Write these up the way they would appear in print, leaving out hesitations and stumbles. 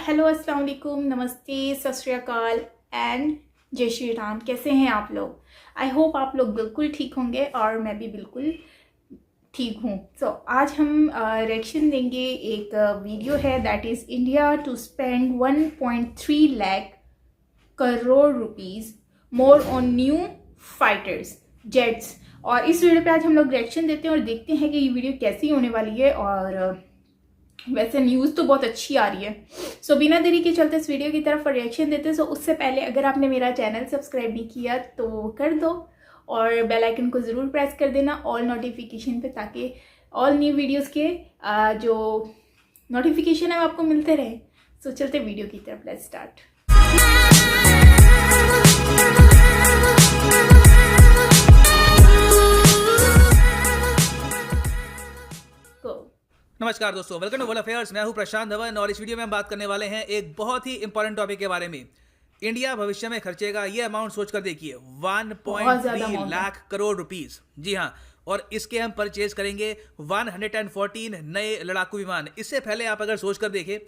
Hello अस्सलाम वालेकुम, नमस्ते, सत श्री अकाल एंड जय श्री राम। कैसे हैं आप लोग? आई होप आप लोग बिल्कुल ठीक होंगे और मैं भी बिल्कुल ठीक हूँ। आज हम रिएक्शन देंगे। एक वीडियो है that is India to spend 1.3 lakh crore rupees more on new fighters jets. और इस वीडियो पे आज हम लोग रिएक्शन देते हैं और देखते हैं कि ये वीडियो कैसी होने वाली है। और वैसे न्यूज़ तो बहुत अच्छी आ रही है। सो बिना देरी के चलते इस वीडियो की तरफ रिएक्शन देते हैं। सो उससे पहले अगर आपने मेरा चैनल सब्सक्राइब नहीं किया तो कर दो और बेल आइकन को ज़रूर प्रेस कर देना ऑल नोटिफिकेशन पे, ताकि ऑल न्यू वीडियोस के जो नोटिफिकेशन है वो आपको मिलते रहे। सो चलते वीडियो की तरफ, लेट्स स्टार्ट। नमस्कार दोस्तों, वेलकम टू वर्ल्ड अफेयर्स। मैं हूं प्रशांत धवन और इस वीडियो में हम बात करने वाले हैं एक बहुत ही इंपॉर्टेंट टॉपिक के बारे में। इंडिया भविष्य में खर्चेगा ये अमाउंट सोचकर देखिए, 1.3 लाख करोड़ रुपीस। जी हां, और इसके हम परचेज करेंगे 114 नए लड़ाकू विमान। इससे पहले आप अगर सोचकर देखें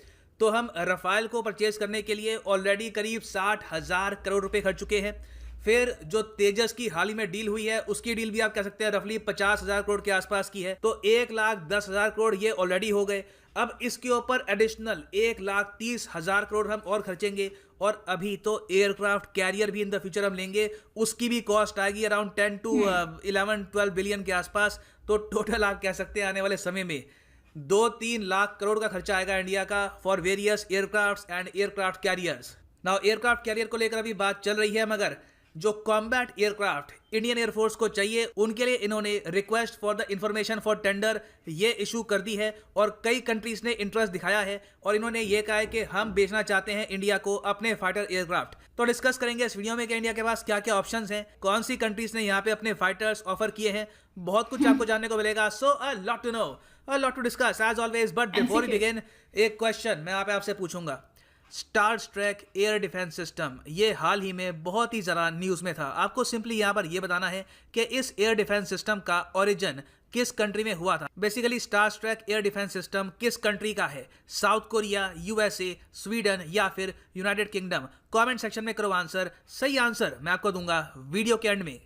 तो हम रफाल को परचेज करने के लिए ऑलरेडी करीब 60,000 करोड़ रुपए खर्च चुके हैं। फिर जो तेजस की हाल ही में डील हुई है उसकी डील भी आप कह सकते हैं रफली 50,000 करोड़ के आसपास की है, तो 1,10,000 करोड़ ये ऑलरेडी हो गए। अब इसके ऊपर एडिशनल 1,30,000 करोड़ हम और खर्चेंगे। और अभी तो एयरक्राफ्ट कैरियर भी इन द फ्यूचर हम लेंगे, उसकी भी कॉस्ट आएगी अराउंड 10 to 11-12 बिलियन के आसपास। तो टोटल आप कह सकते हैं आने वाले समय में 2-3 लाख करोड़ का खर्चा आएगा इंडिया का for various aircraft and aircraft carriers. Now aircraft carrier को लेकर अभी बात चल रही है, मगर जो कॉम्बैट एयरक्राफ्ट इंडियन एयरफोर्स को चाहिए उनके लिए इन्होंने request for the information for tender ये इशू कर दी है और कई कंट्रीज ने इंटरेस्ट दिखाया है और इन्होंने ये कहा है कि हम बेचना चाहते हैं इंडिया को अपने फाइटर एयरक्राफ्ट। तो डिस्कस करेंगे इस वीडियो में कि इंडिया के पास क्या क्या ऑप्शंस हैं, कौन सी कंट्रीज ने यहाँ पे अपने फाइटर्स ऑफर किए हैं। बहुत कुछ आपको जानने को मिलेगा। So a lot to know, a lot to discuss as always. But before we begin, एक क्वेश्चन मैं आपसे पूछूंगा। Star Track air defence system ये हाल ही में बहुत ही ज़रा न्यूज़ में था। आपको सिंपली यहाँ पर ये बताना है कि इस एयर डिफेंस सिस्टम का ओरिजिन किस कंट्री में हुआ था। Basically star Track air defence system किस कंट्री का है? साउथ कोरिया, यूएसए, स्वीडन या फिर यूनाइटेड किंगडम? कमेंट सेक्शन में करो आंसर। सही आंसर मैं आपको दूंगा वीडियो के एंड में।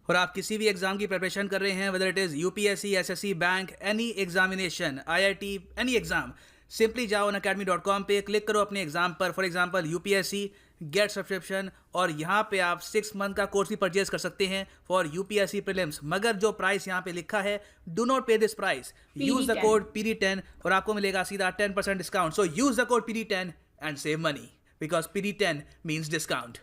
और आप किसी भी एग्जाम की प्रिपरेशन कर रहे हैं, whether it is UPSC, SSC, bank, any examination, IIT, any exam, simply जाओ unacademy.com पे, क्लिक करो अपने एग्जाम पर। For example UPSC, get subscription, और यहाँ पे आप 6 मंथ का कोर्स भी परचेज कर सकते हैं फॉर यूपीएससी प्रीलिम्स। मगर जो प्राइस यहाँ पे लिखा है, डू नॉट पे this price, use the code PD10 और आपको मिलेगा सीधा 10% discount. So use the code PD10 and save money because PD10 means discount.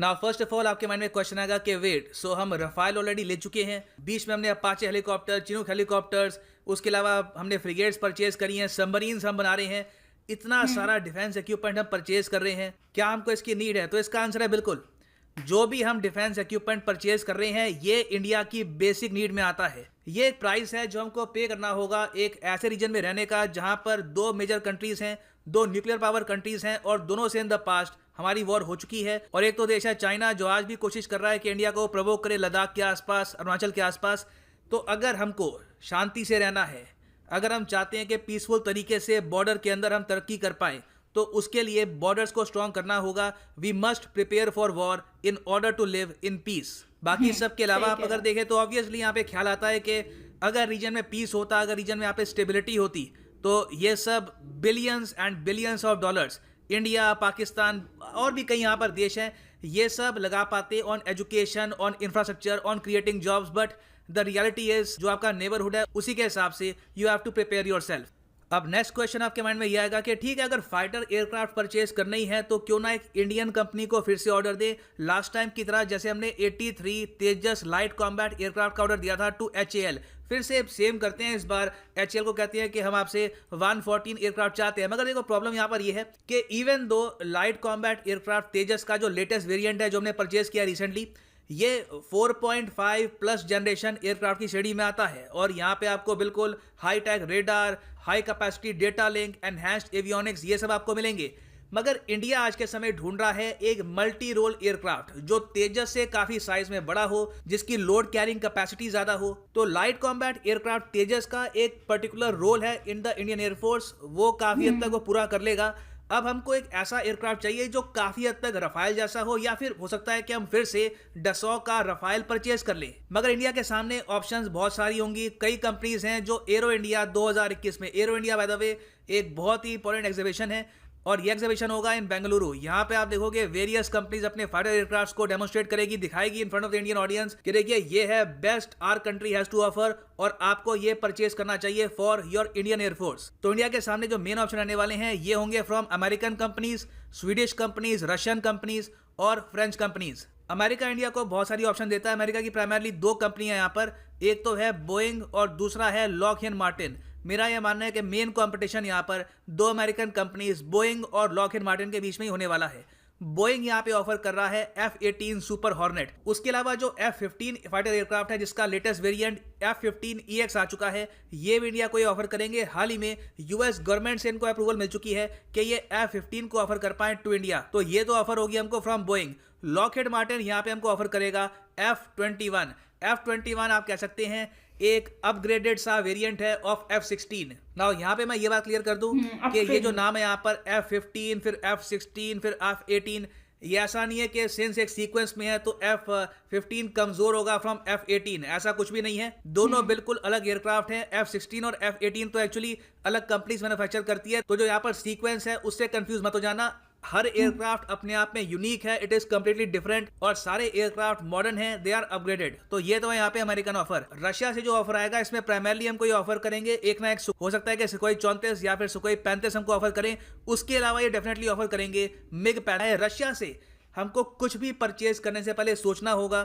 Now first of all आपके माइंड में क्वेश्चन आएगा कि वेट, सो हम रफाल ऑलरेडी ले चुके हैं, बीच में हमने अपाचे हेलीकॉप्टर, चिनूक हेलीकॉप्टर्स, उसके अलावा हमने फ्रिगेट्स परचेज करी हैं, सबमरीन्स हम बना रहे हैं, इतना सारा डिफेंस इक्विपमेंट हम परचेज कर रहे हैं। क्या हमको इसकी नीड है? तो इसका आंसर है बिल्कुल। जो भी हम डिफेंस इक्विपमेंट परचेज कर रहे हैं ये इंडिया की बेसिक नीड में आता है। ये एक प्राइस है जो हमको पे करना होगा एक ऐसे रीजन में रहने का जहां पर 2 मेजर कंट्रीज हैं, 2 न्यूक्लियर पावर कंट्रीज हैं और दोनों से इन द पास्ट हमारी वॉर हो चुकी है। और एक तो देश है चाइना जो आज भी कोशिश कर रहा है कि इंडिया को प्रोवोक करे लद्दाख के आसपास, अरुणाचल के आसपास। तो अगर हमको शांति से रहना है, अगर हम चाहते हैं कि पीसफुल तरीके से बॉर्डर के अंदर हम तरक्की कर पाएं, तो उसके लिए बॉर्डर्स को स्ट्रॉन्ग करना होगा। We must prepare for war in order to live in peace. बाकी सब के अलावा आप अगर देखें तो ऑब्वियसली यहाँ पे ख्याल आता है कि अगर रीजन में पीस होता, अगर रीजन में यहाँ पे स्टेबिलिटी होती, तो ये सब billions and billions of dollars India, Pakistan और भी कई यहाँ पर देश हैं, ये सब लगा पाते on education, on infrastructure, on creating jobs. But the reality is जो आपका नेबरहुड है उसी के हिसाब से you have to prepare yourself. अब नेक्स्ट क्वेश्चन आपके माइंड में ये आएगा कि ठीक है, अगर फाइटर एयरक्राफ्ट परचेज करना ही है तो क्यों ना एक इंडियन कंपनी को फिर से ऑर्डर दे, लास्ट टाइम की तरह जैसे हमने 83 तेजस लाइट कॉम्बैट एयरक्राफ्ट का ऑर्डर दिया था टू HAL। फिर से सेम करते हैं। इस बार HAL को कहते हैं कि हम आपसे 114 एयरक्राफ्ट चाहते हैं। मगर देखो प्रॉब्लम यहाँ पर ये है कि even though light combat aircraft तेजस का जो लेटेस्ट वेरिएंट है जो हमने परचेज किया रिसेंटली, ये 4.5 प्लस जनरेशन एयरक्राफ्ट की श्रेणी में आता है और यहाँ पे आपको बिल्कुल high tech radar, high capacity data link, enhanced avionics, ये सब आपको मिलेंगे। मगर इंडिया आज के समय ढूंढ रहा है एक मल्टी रोल एयरक्राफ्ट जो तेजस से काफी साइज में बड़ा हो, जिसकी लोड कैरिंग कैपेसिटी ज्यादा हो। तो लाइट कॉम्बैट एयरक्राफ्ट तेजस का एक पर्टिकुलर रोल है इन द इंडियन एयरफोर्स, वो काफी हद तक वो पूरा कर लेगा। अब हमको एक ऐसा एयरक्राफ्ट चाहिए जो काफी हद तक रफाल जैसा हो, या फिर हो सकता है कि हम फिर से डसॉ का रफाल परचेज कर लें। मगर इंडिया के सामने ऑप्शंस बहुत सारी होंगी। कई कंपनीज हैं जो एरो इंडिया 2021 में, arrow India by the way एक बहुत ही इंपॉर्टेंट एग्जीबिशन है और ये एग्जीबिशन होगा इन बेंगलुरु। यहाँ पे आप देखोगे वेरियस कंपनीज अपने फाइटर एयरक्राफ्ट को डेमोस्ट्रेट करेगी, दिखाएगी in front of the Indian audience कि देखिए ये है best our country has to offer और आपको ये परचेज करना चाहिए फॉर योर इंडियन एयरफोर्स। तो इंडिया के सामने जो मेन ऑप्शन आने वाले हैं ये होंगे from American companies, Swedish companies, Russian companies और फ्रेंच कंपनीज। अमेरिका इंडिया को बहुत सारी ऑप्शन देता है। अमेरिका की प्राइमरली दो कंपनियां यहाँ पर, एक तो है बोइंग और दूसरा है लॉकहीड मार्टिन। मेरा यह मानना है कि मेन कंपटीशन यहाँ पर दो अमेरिकन कंपनीज बोइंग और लॉकहीड मार्टिन के बीच में ही होने वाला है। बोइंग यहाँ पे ऑफर कर रहा है F-18 सुपर हॉर्नेट। उसके अलावा जो F-15 फाइटर एयरक्राफ्ट है जिसका लेटेस्ट वेरिएंट F-15EX आ चुका है, ये भी इंडिया को ही ऑफर करेंगे। हाल ही में यूएस गवर्नमेंट से इनको अप्रूवल मिल चुकी है कि ये F-15 को ऑफर कर पाए टू इंडिया। तो ये तो ऑफर होगी हमको फ्रॉम बोइंग। लॉकहीड मार्टिन यहाँ पे हमको ऑफर करेगा F-21। F-21 आप कह सकते हैं एक अपग्रेडेड सा वेरिएंट है ऑफ F-16। नाउ यहाँ पे मैं ये बात क्लियर कर दूं कि ये जो नाम है यहाँ पर F-15 फिर F-16 फिर F-18, ये ऐसा नहीं है कि सिंस एक सीक्वेंस में है तो F-15 कमजोर होगा फ्रॉम F-18, ऐसा कुछ भी नहीं है। दोनों बिल्कुल अलग एयरक्राफ्ट हैं। F-16 और F-18 तो एक्चुअली अलग कंपनीज मैन्युफैक्चर करती है, तो जो यहाँ पर सीक्वेंस है उससे कंफ्यूज मत हो जाना। हर एयरक्राफ्ट अपने आप में यूनिक है, इट इज कंप्लीटली डिफरेंट और सारे एयरक्राफ्ट मॉडर्न हैं, दे आर अपग्रेडेड। तो ये तो है यहाँ पे अमेरिकन ऑफर। रशिया से जो ऑफर आएगा इसमें प्राइमरली हमको ये ऑफर करेंगे एक ना एक, हो सकता है कि सुखोई 34 या फिर सुखोई 35 हमको ऑफर करें। उसके अलावा ये डेफिनेटली ऑफर करेंगे मिग पैड। रशिया से हमको कुछ भी परचेज करने से पहले सोचना होगा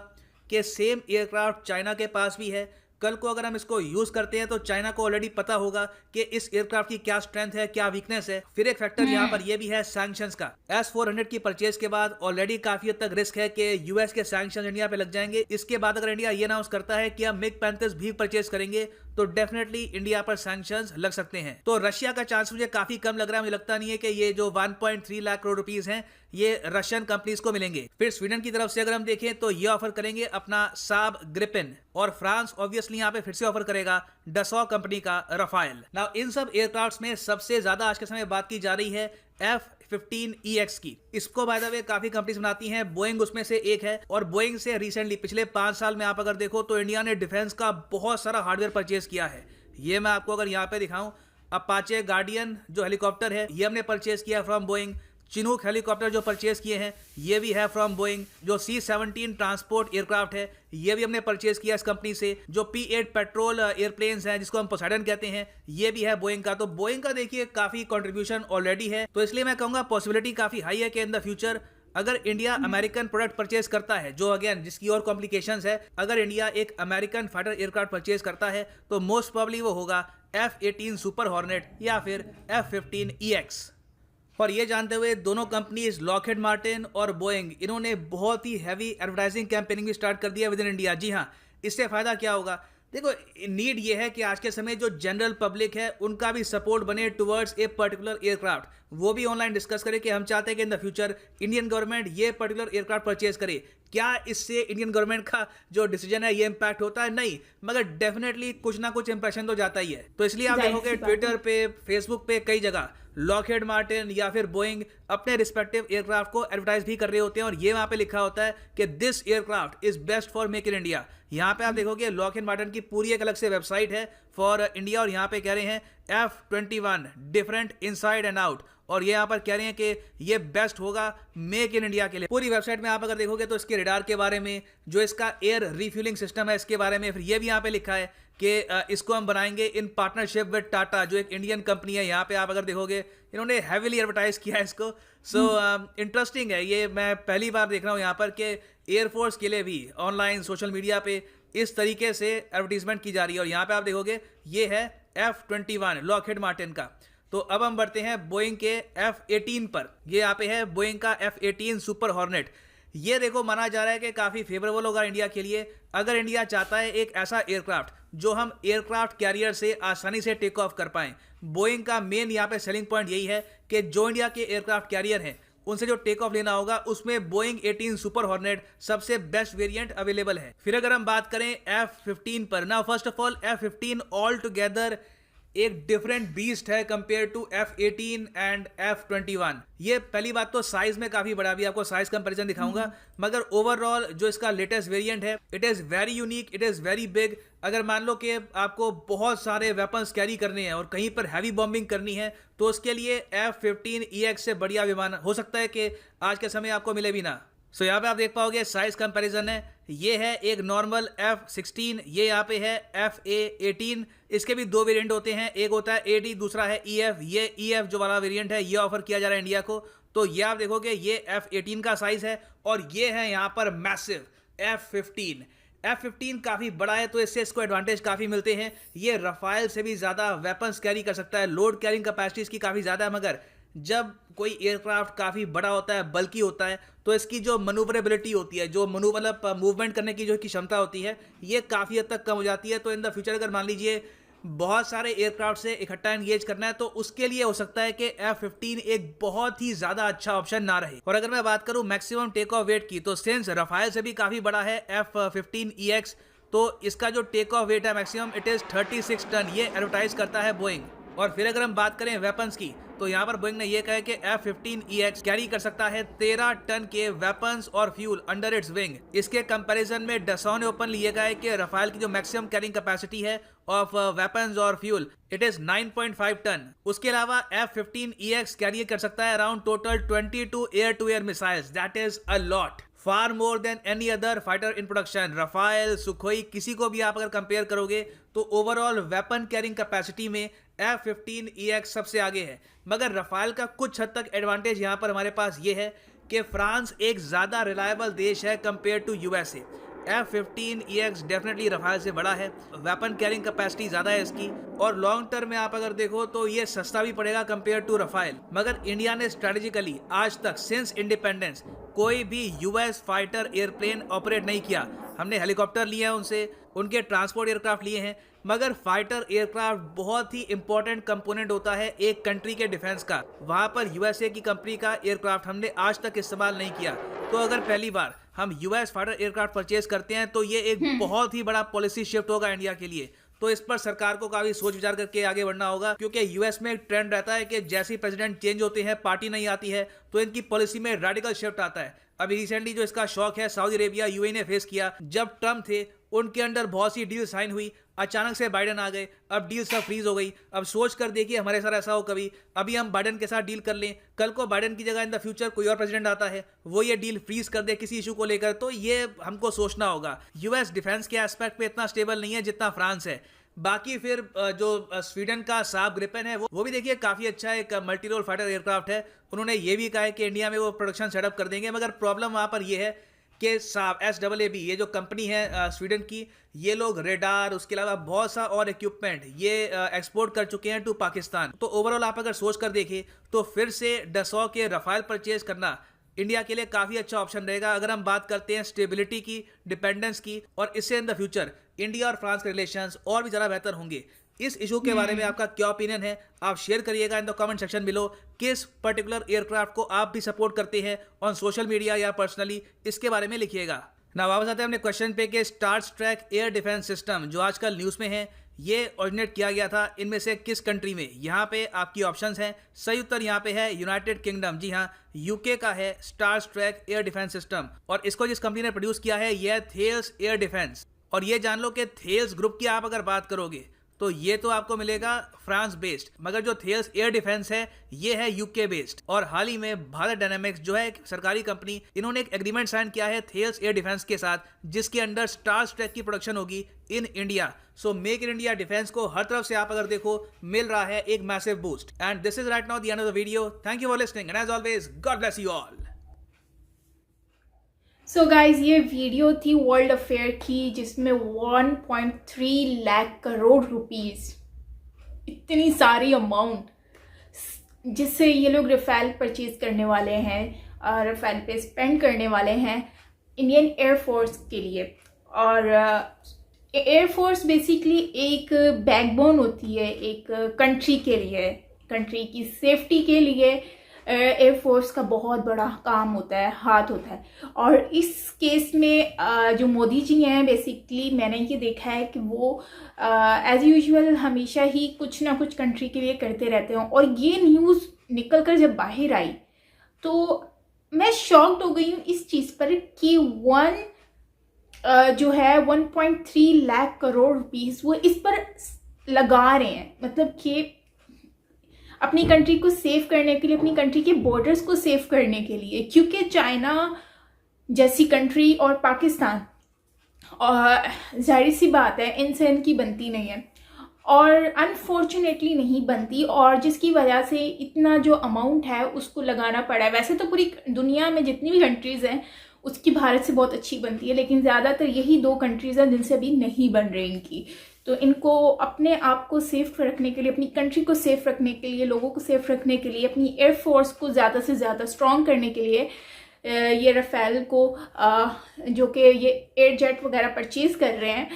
कि सेम एयरक्राफ्ट चाइना के पास भी है। कल को अगर हम इसको यूज करते हैं तो चाइना को ऑलरेडी पता होगा कि इस एयरक्राफ्ट की क्या स्ट्रेंथ है, क्या वीकनेस है। फिर एक फैक्टर यहाँ पर ये भी है सैंक्शंस का। S-400 की परचेज के बाद ऑलरेडी काफी हद तक रिस्क है कि यूएस के सैंक्शंस इंडिया पे लग जाएंगे। इसके बाद अगर इंडिया ये अनाउंस करता है कि हम मिग 35 भी परचेज करेंगे तो डेफिनेटली इंडिया पर सैंक्शंस लग सकते हैं। तो रशिया का चांस मुझे काफी कम लग रहा है। मुझे लगता नहीं है कि ये जो 1.3 लाख करोड़ रुपीस हैं ये रशियन कंपनीज को मिलेंगे। फिर स्वीडन की तरफ से अगर हम देखें तो ये ऑफर करेंगे अपना साब ग्रिपेन और फ्रांस ऑब्वियसली यहाँ पे फिर से ऑफर करेगा डसॉ कंपनी का रफाल। नाउ इन सब एयरक्राफ्ट्स में सबसे ज्यादा आज के समय बात की जा रही है F-15EX की। इसको बाय द वे काफी कंपनीज बनाती हैं, बोइंग उसमें से एक है। और बोइंग से रिसेंटली पिछले 5 साल में आप अगर देखो तो इंडिया ने डिफेंस का बहुत सारा हार्डवेयर परचेज किया है। ये मैं आपको अगर यहाँ पे दिखाऊं, अपाचे गार्डियन जो हेलीकॉप्टर है ये हमने परचेज किया फ्रॉम बोइंग। चिनूक हेलीकॉप्टर जो परचेज किए हैं ये भी है फ्रॉम बोइंग। जो C-17 ट्रांसपोर्ट एयरक्राफ्ट है ये भी हमने परचेज किया इस कंपनी से। जो P-8 पेट्रोल एयरप्लेन्स हैं जिसको हम पोसाइडन कहते हैं ये भी है बोइंग का। तो बोइंग का देखिए काफी कंट्रीब्यूशन ऑलरेडी है। तो इसलिए मैं कहूंगा पॉसिबिलिटी काफी हाई है कि इन द फ्यूचर अगर इंडिया अमेरिकन प्रोडक्ट परचेज करता है, जो अगेन जिसकी और कॉम्प्लिकेशंस है, अगर इंडिया एक अमेरिकन फाइटर एयरक्राफ्ट परचेज करता है तो मोस्ट प्रोबेबली वो होगा F-18 सुपर हॉर्नेट या फिर F-15EX। और ये जानते हुए दोनों कंपनीज लॉकहीड मार्टिन और बोइंग इन्होंने बहुत ही हैवी एडवर्टाइजिंग कैंपेनिंग भी स्टार्ट कर दिया विद इन इंडिया। जी हाँ, इससे फायदा क्या होगा? देखो, नीड ये है कि आज के समय जो जनरल पब्लिक है उनका भी सपोर्ट बने टुवर्ड्स ए पर्टिकुलर एयरक्राफ्ट। वो भी ऑनलाइन डिस्कस करे कि हम चाहते हैं कि in the future Indian government ये पर्टिकुलर एयरक्राफ्ट परचेज करे। क्या इससे इंडियन गवर्नमेंट का जो डिसीजन है ये इंपैक्ट होता है? नहीं, मगर डेफिनेटली कुछ ना कुछ इंप्रेशन तो जाता ही है। तो इसलिए आप देखोगे ट्विटर पे, फेसबुक पे कई जगह लॉकहीड मार्टिन या फिर बोइंग अपने रिस्पेक्टिव एयरक्राफ्ट को एडवर्टाइज भी कर रहे होते हैं और ये वहां पे लिखा होता है कि this aircraft is best for make in India. यहाँ पे आप देखोगे लॉकहीड मार्टिन की पूरी एक अलग से वेबसाइट है फॉर इंडिया और यहाँ पे कह रहे हैं F-21 different inside and out. और ये यहाँ पर कह रहे हैं कि ये बेस्ट होगा मेक इन इंडिया के लिए। पूरी वेबसाइट में आप अगर देखोगे तो इसके रडार के बारे में, जो इसका एयर रिफ्यूलिंग सिस्टम है इसके बारे में, फिर ये भी यहाँ पे लिखा है कि इसको हम बनाएंगे इन पार्टनरशिप विद टाटा जो एक इंडियन कंपनी है। यहाँ पे आप अगर देखोगे इन्होंने हैवीली एडवर्टाइज किया है इसको। सो इंटरेस्टिंग है, ये मैं पहली बार देख रहा हूँ यहाँ पर कि एयरफोर्स के लिए भी ऑनलाइन सोशल मीडिया पे इस तरीके से एडवर्टीजमेंट की जा रही है। और यहाँ पे आप देखोगे ये है F-21 लॉकहीड मार्टिन का। तो अब हम बढ़ते हैं बोइंग के F-18 पर। ये यहाँ पे है बोइंग का F-18 सुपर हॉर्नेट। ये देखो माना जा रहा है कि काफी फेवरेबल होगा इंडिया के लिए अगर इंडिया चाहता है एक ऐसा एयरक्राफ्ट जो हम एयरक्राफ्ट कैरियर से आसानी से टेक ऑफ कर पाएं। बोइंग का मेन यहाँ पे सेलिंग पॉइंट यही है कि जो इंडिया के एयरक्राफ्ट कैरियर हैं उनसे जो टेक ऑफ लेना होगा उसमें बोइंग 18 सुपर हॉर्नेट सबसे बेस्ट वेरिएंट अवेलेबल है। फिर अगर हम बात करें F-15 पर, ना first of all F-15 all together एक डिफरेंट बीस्ट है compare to F-18 and F-21। ये पहली बात तो साइज में काफी बड़ा, भी आपको साइज कंपैरिजन दिखाऊंगा, मगर ओवरऑल जो इसका लेटेस्ट वेरिएंट है it is very unique, it is very big. अगर मान लो कि आपको बहुत सारे वेपन्स कैरी करने हैं और कहीं पर हैवी बॉम्बिंग करनी है तो उसके लिए F-15EX से बढ़िया विमान हो सकता है कि आज के समय आपको मिले भी ना। सो यहाँ पे आप देख पाओगे साइज कंपैरिजन है, ये है एक नॉर्मल F-16, ये यहाँ पे है FA-18। इसके भी दो वेरिएंट होते हैं, एक होता है AD, दूसरा है EF। ये EF जो वाला वेरिएंट है ये ऑफर किया जा रहा है इंडिया को। तो ये आप देखोगे ये F-18 का साइज है और ये है यहाँ पर मैसिव F-15। F-15 काफ़ी बड़ा है तो इससे इसको एडवांटेज काफ़ी मिलते हैं। ये रफाइल से भी ज़्यादा वेपन्स कैरी कर सकता है, लोड कैरिंग कैपेसिटी इसकी काफ़ी ज़्यादा है। मगर जब कोई एयरक्राफ्ट काफ़ी बड़ा होता है, बल्कि होता है, तो इसकी जो मनूवरेबिलिटी होती है, जो मतलब मूवमेंट करने की जो की क्षमता होती है, ये काफ़ी हद तक कम हो जाती है। तो इन द फ्यूचर अगर मान लीजिए बहुत सारे एयरक्राफ्ट से इकट्ठा एंगेज करना है तो उसके लिए हो सकता है कि F-15 एक बहुत ही ज़्यादा अच्छा ऑप्शन ना रहे। और अगर मैं बात करूं मैक्सिमम टेक ऑफ वेट की, तो सिंस रफाइल से भी काफ़ी बड़ा है F-15EX, तो इसका जो टेक ऑफ वेट है मैक्सिमम इट इज़ 36 टन, ये एडवर्टाइज करता है बोइंग। और फिर अगर हम बात करें वेपन्स की, तो यहाँ पर बोइंग ने यह कहा है कि F-15EX कैरी कर सकता है 13 टन के वेपन्स और फ्यूल अंडर इट्स विंग। इसके कंपैरिजन में डसॉ ने ओपनली यह कहा है कि रफाइल की जो मैक्सिमम कैरिंग कैपेसिटी है ऑफ वेपन्स और फ्यूल इट इज 9.5 टन। उसके अलावा F-15EX कैरी कर सकता है around total 22 air to air missiles, that is a lot, far more than any other fighter in production. Rafale, Sukhoi, किसी को भी आप अगर कंपेयर करोगे तो ओवरऑल वेपन कैरिंग कैपेसिटी में F-15EX सबसे आगे है। मगर रफाइल का कुछ हद तक एडवांटेज यहाँ पर हमारे पास ये है कि फ्रांस एक ज़्यादा रिलायबल देश है compare to USA। F-15EX definitely Rafale से बड़ा है, वेपन कैरिंग कैपेसिटी ज़्यादा है इसकी, और लॉन्ग टर्म में आप अगर देखो तो ये सस्ता भी पड़ेगा कंपेयर टू रफाइल। मगर इंडिया ने स्ट्रेटेजिकली आज तक सिंस इंडिपेंडेंस कोई भी US फाइटर एयरप्लेन ऑपरेट नहीं किया। हमने हेलीकॉप्टर लिए हैं उनसे, उनके ट्रांसपोर्ट एयरक्राफ्ट लिए हैं, मगर फाइटर एयरक्राफ्ट बहुत ही इंपॉर्टेंट कंपोनेंट होता है एक कंट्री के डिफेंस का। वहाँ पर USA की कंपनी का एयरक्राफ्ट हमने आज तक इस्तेमाल नहीं किया। तो अगर पहली बार हम US फाइटर एयरक्राफ्ट परचेज करते हैं तो ये एक बहुत ही बड़ा पॉलिसी शिफ्ट होगा इंडिया के लिए। तो इस पर सरकार को काफी सोच विचार करके आगे बढ़ना होगा, क्योंकि यूएस में एक ट्रेंड रहता है कि जैसे ही प्रेसिडेंट चेंज होते हैं, पार्टी नहीं आती है, तो इनकी पॉलिसी में रेडिकल शिफ्ट आता है। अभी रिसेंटली जो इसका शौक है सऊदी अरेबिया, यूएई ने फेस किया। जब ट्रम्प थे उनके अंडर बहुत सी डील साइन हुई, अचानक से बाइडेन आ गए, अब डील सब फ्रीज हो गई। अब सोच कर देखिए हमारे साथ ऐसा हो कभी, अभी हम बाइडेन के साथ डील कर लें, कल को बाइडेन की जगह इन द फ्यूचर कोई और प्रेसिडेंट आता है, वो ये डील फ्रीज कर दे किसी इशू को लेकर, तो ये हमको सोचना होगा। यूएस डिफेंस के एस्पेक्ट पे इतना स्टेबल नहीं है जितना फ्रांस है। बाकी फिर जो स्वीडन का साब ग्रिपेन है वो भी देखिए काफ़ी अच्छा एक मल्टी रोल फाइटर एयरक्राफ्ट है। उन्होंने ये भी कहा है कि इंडिया में वो प्रोडक्शन सेटअप कर देंगे, मगर प्रॉब्लम वहाँ पर ये है कि साब SAAB ये जो कंपनी है स्वीडन की, ये लोग रेडार, उसके अलावा बहुत सा और इक्विपमेंट ये एक्सपोर्ट कर चुके हैं टू पाकिस्तान। तो ओवरऑल आप अगर सोच कर देखें तो फिर से डसॉ के रफाइल परचेज करना इंडिया के लिए काफ़ी अच्छा ऑप्शन रहेगा। अगर हम बात करते हैं स्टेबिलिटी की, डिपेंडेंस की, और इससे इन द फ्यूचर इंडिया और फ्रांस के रिलेशंस और भी ज़्यादा बेहतर होंगे। इस इशू के बारे में आपका क्या ओपिनियन है, आप शेयर करिएगा in the comment section below. किस पर्टिकुलर एयरक्राफ्ट को आप भी सपोर्ट करते हैं ऑन सोशल मीडिया या पर्सनली, इसके बारे में लिखिएगा ना। वापस आते हैं अपने क्वेश्चन पे कि star Track air defence system जो आजकल न्यूज़ में है, ये ओरिजिनेट किया गया था इनमें से किस कंट्री में। यहाँ पे आपकी ऑप्शंस हैं। सही उत्तर यहाँ पे है यूनाइटेड किंगडम। जी हाँ, यूके का है star Track air defence system, और इसको जिस कंपनी ने प्रोड्यूस किया है ये है थेल्स एयर डिफेंस। और ये जान लो कि थेल्स ग्रुप की आप अगर बात करोगे तो ये तो आपको मिलेगा फ्रांस बेस्ड, मगर जो थेल्स एयर डिफेंस है ये है यूके बेस्ड। और हाल ही में भारत डायनामिक्स जो है एक सरकारी कंपनी, इन्होंने एक एग्रीमेंट साइन किया है थेल्स एयर डिफेंस के साथ, जिसके अंडर स्टार ट्रैक की प्रोडक्शन होगी in India. So make in India defence को हर तरफ से आप अगर देखो मिल रहा है एक massive boost. And this is right now the end of the video. Thank you for listening and as always god bless you all. So guys, ये वीडियो थी वर्ल्ड अफेयर की, जिसमें 1.3 लाख करोड़ रुपीस, इतनी सारी अमाउंट जिससे ये लोग रफेल परचेज करने वाले हैं, रफेल पे स्पेंड करने वाले हैं इंडियन एयरफोर्स के लिए। और एयरफोर्स बेसिकली एक बैकबोन होती है एक कंट्री के लिए, कंट्री की सेफ्टी के लिए एयरफोर्स का बहुत बड़ा काम होता है, हाथ होता है। और इस केस में जो मोदी जी हैं, बेसिकली मैंने ये देखा है कि वो एज़ यूजुअल हमेशा ही कुछ ना कुछ कंट्री के लिए करते रहते हैं। और ये न्यूज़ निकल कर जब बाहर आई तो मैं शॉक्ड हो गई हूँ इस चीज़ पर कि जो है 1.3 लाख करोड़ रुपीस वो इस पर लगा रहे हैं, मतलब कि अपनी कंट्री को सेव करने के लिए, अपनी कंट्री के बॉर्डर्स को सेव करने के लिए। क्योंकि चाइना जैसी कंट्री और पाकिस्तान, और जाहिर सी बात है इनसे इनकी बनती नहीं है, और अनफॉर्चुनेटली नहीं बनती, और जिसकी वजह से इतना जो अमाउंट है उसको लगाना पड़ा है। वैसे तो पूरी दुनिया में जितनी भी कंट्रीज़ हैं उसकी भारत से बहुत अच्छी बनती है, लेकिन ज़्यादातर यही 2 कंट्रीज़ हैं जिनसे अभी नहीं बन रही इनकी। तो इनको अपने आप को सेफ रखने के लिए, अपनी कंट्री को सेफ रखने के लिए, लोगों को सेफ रखने के लिए, अपनी एयरफोर्स को ज़्यादा से ज़्यादा स्ट्रॉन्ग करने के लिए ये राफेल को जो कि ये एयर जेट वगैरह परचेज कर रहे हैं।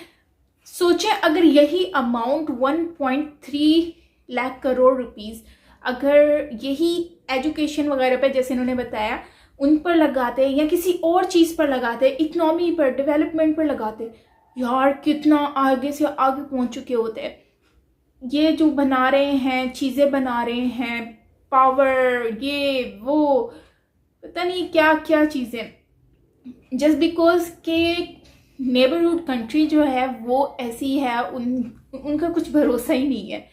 सोचें अगर यही अमाउंट 1.3 लाख करोड़ रुपीस अगर यही एजुकेशन वगैरह पे, जैसे इन्होंने बताया, उन पर लगाते या किसी और चीज़ पर लगाते, इकोनॉमी पर, डेवलपमेंट पर लगाते, यार कितना आगे से आगे पहुंच चुके होते हैं। ये जो बना रहे हैं, चीज़ें बना रहे हैं, पावर, ये वो पता नहीं क्या क्या चीज़ें, जस्ट बिकॉज के नेबरहुड कंट्री जो है वो ऐसी है, उनका कुछ भरोसा ही नहीं है।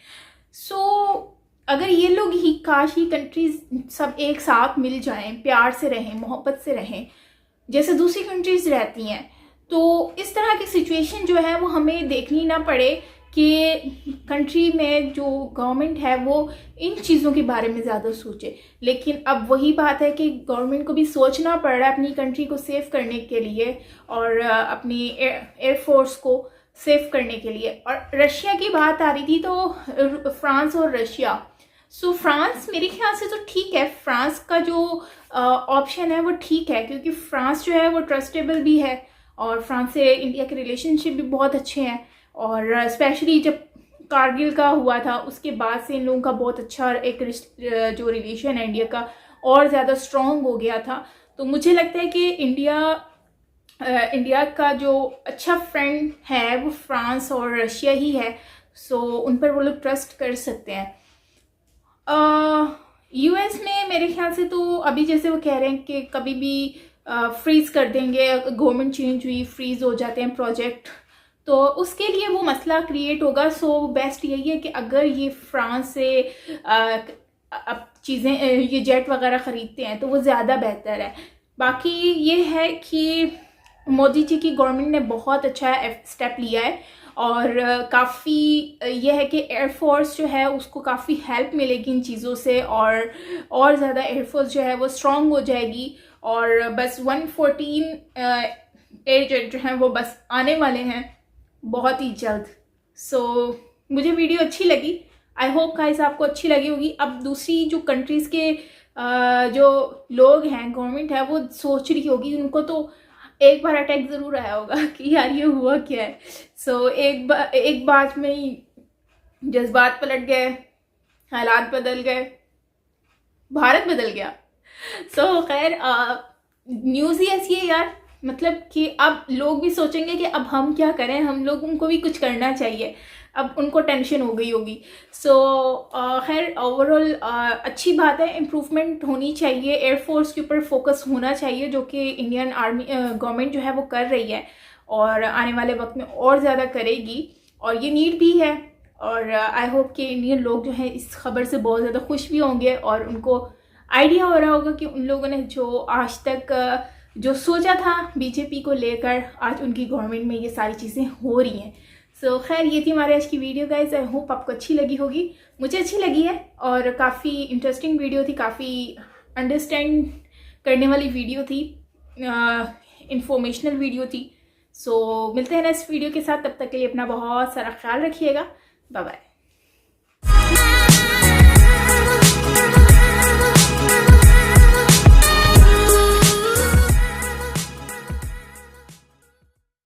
सो अगर ये लोग ही, काश ही कंट्रीज सब एक साथ मिल जाएं, प्यार से रहें, मोहब्बत से रहें जैसे दूसरी कंट्रीज रहती हैं, तो इस तरह की सिचुएशन जो है वो हमें देखनी ना पड़े कि कंट्री में जो गवर्नमेंट है वो इन चीज़ों के बारे में ज़्यादा सोचे। लेकिन अब वही बात है कि गवर्नमेंट को भी सोचना पड़ रहा है अपनी कंट्री को सेव करने के लिए और अपनी एयरफोर्स को सेव करने के लिए। और रशिया की बात आ रही थी, तो फ्रांस और रशिया, सो फ्रांस मेरे ख्याल से तो ठीक है, फ्रांस का जो ऑप्शन है वो ठीक है, क्योंकि फ्रांस जो है वो ट्रस्टेबल भी है और फ्रांस से इंडिया के रिलेशनशिप भी बहुत अच्छे हैं। और स्पेशली जब कारगिल का हुआ था उसके बाद से इन लोगों का बहुत अच्छा एक जो रिलेशन है इंडिया का और ज़्यादा स्ट्रॉन्ग हो गया था। तो मुझे लगता है कि इंडिया का जो अच्छा फ्रेंड है वो फ्रांस और रशिया ही है, सो उन पर वो लोग ट्रस्ट कर सकते हैं। यूएस में मेरे ख्याल से तो अभी जैसे वो कह रहे हैं कि कभी भी फ्रीज कर देंगे, गवर्नमेंट चेंज हुई फ्रीज हो जाते हैं प्रोजेक्ट, तो उसके लिए वो मसला क्रिएट होगा। सो बेस्ट यही है कि अगर ये फ्रांस से अब चीज़ें ये जेट वगैरह ख़रीदते हैं तो वो ज़्यादा बेहतर है। बाकी ये है कि मोदी जी की गवर्नमेंट ने बहुत अच्छा स्टेप लिया है और काफ़ी ये है कि एयरफोर्स जो है उसको काफ़ी हेल्प मिलेगी इन चीज़ों से और ज़्यादा एयरफोर्स जो है वो स्ट्रॉन्ग हो जाएगी। और बस 114 एयर जेट जो हैं वो बस आने वाले हैं बहुत ही जल्द। सो मुझे वीडियो अच्छी लगी, आई होप गाइस आपको अच्छी लगी होगी। अब दूसरी जो कंट्रीज़ के जो लोग हैं, गवर्नमेंट है, वो सोच रही होगी, उनको तो एक बार अटैक ज़रूर आया होगा कि यार ये हुआ क्या है। सो एक बात में ही जज्बात पलट गए, हालात बदल गए, भारत बदल गया। सो खैर न्यूज़ ही ऐसी है यार, मतलब कि अब लोग भी सोचेंगे कि अब हम क्या करें, हम लोगों को भी कुछ करना चाहिए, अब उनको टेंशन हो गई होगी। सो खैर ओवरऑल अच्छी बात है, इम्प्रूवमेंट होनी चाहिए, एयरफोर्स के ऊपर फोकस होना चाहिए जो कि इंडियन आर्मी गवर्नमेंट जो है वो कर रही है और आने वाले वक्त में और ज़्यादा करेगी और ये नीड भी है। और आई होप कि इंडियन लोग जो हैं इस खबर से बहुत ज़्यादा खुश भी होंगे और उनको आइडिया हो रहा होगा कि उन लोगों ने जो आज तक जो सोचा था बीजेपी को लेकर, आज उनकी गवर्नमेंट में ये सारी चीज़ें हो रही हैं। सो खैर ये थी हमारी आज की वीडियो गाइज, आई होप आपको अच्छी लगी होगी, मुझे अच्छी लगी है और काफ़ी इंटरेस्टिंग वीडियो थी, काफ़ी अंडरस्टैंड करने वाली वीडियो थी, इंफॉर्मेशनल वीडियो थी। सो मिलते हैं नेक्स्ट वीडियो के साथ, तब तक के लिए अपना बहुत सारा ख्याल रखिएगा, बाय बाय।